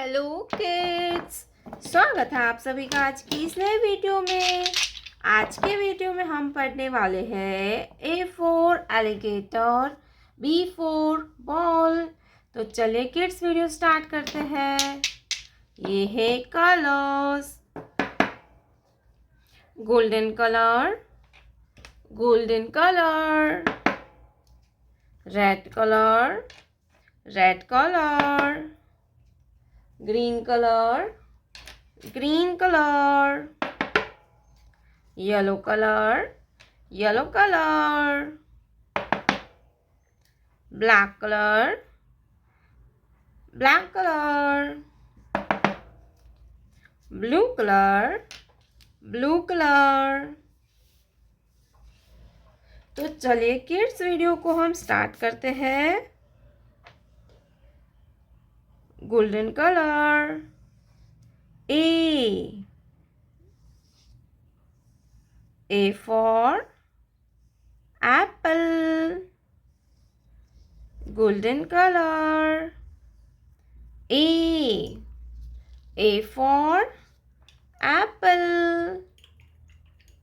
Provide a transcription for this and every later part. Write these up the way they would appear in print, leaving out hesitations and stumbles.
Hello kids, स्वागत है आप सभी का आज की इस नए वीडियो में। आज के वीडियो में हम पढ़ने वाले हैं A for alligator, B for ball. तो चलिए किड्स वीडियो स्टार्ट करते हैं। ये है colours. Golden colour, golden colour. Red colour, red colour. Green colour, green colour. Yellow colour, yellow colour. Black colour, black colour. Blue colour, blue colour. तो चलिए kids video को हम स्टार्ट करते हैं। Golden colour, A for apple. Golden color, A for apple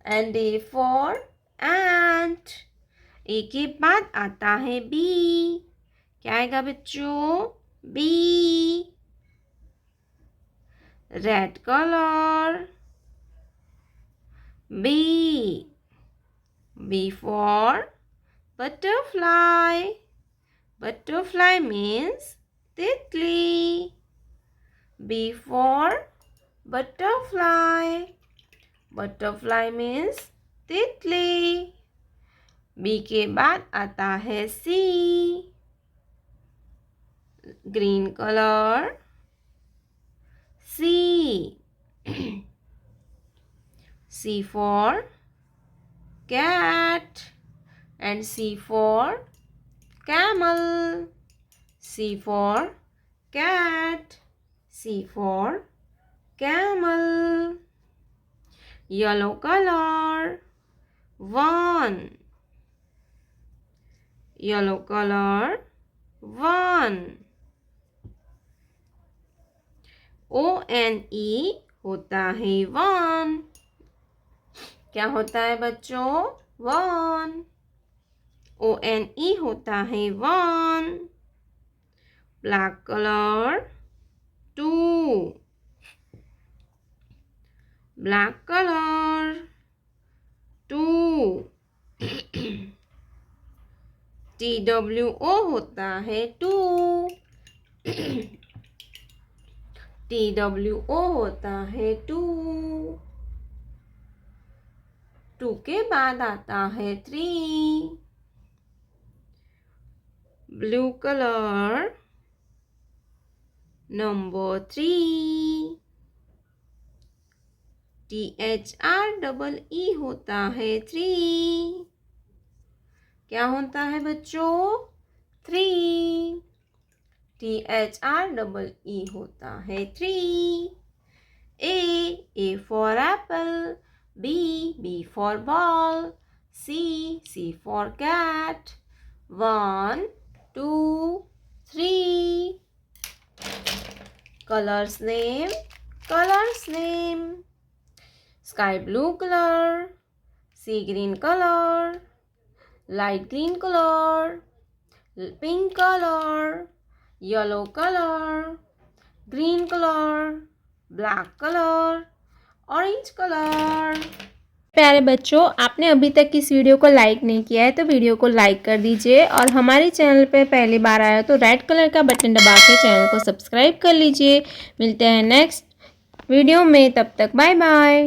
and A for ant. A के बाद आता है B। क्या आएगा बच्चों? B। Red colour, B for butterfly. Butterfly means तितली। B for butterfly. Butterfly means तितली। B के बाद आता है C। Green colour, C. C for cat and C for camel. C for cat, C for camel. Yellow color, 1. Yellow color, 1. ONE होता है 1। क्या होता है बच्चों? 1। ONE होता है 1। Black colour, 2। Black colour, 2। TWO होता है 2। TWO होता है 2। 2 के बाद आता है 3। Blue colour, number 3। THREE होता है 3। क्या होता है बच्चों? 3। THREE होता है 3। A for apple, B for ball, C for cat. 1, 2, 3. Colors name, colors name. Sky blue color, sea green color, light green color, pink color, yellow color, green color, black colour, orange colour. प्यारे बच्चों, आपने अभी तक इस video को like नहीं किया है तो वीडियो को लाइक कर दीजिए और हमारे चैनल पे पहली बार आया तो रेड कलर का बटन दबा के चैनल को सब्सक्राइब कर लीजिए। मिलते हैं नेक्स्ट वीडियो में, तब तक बाय बाय।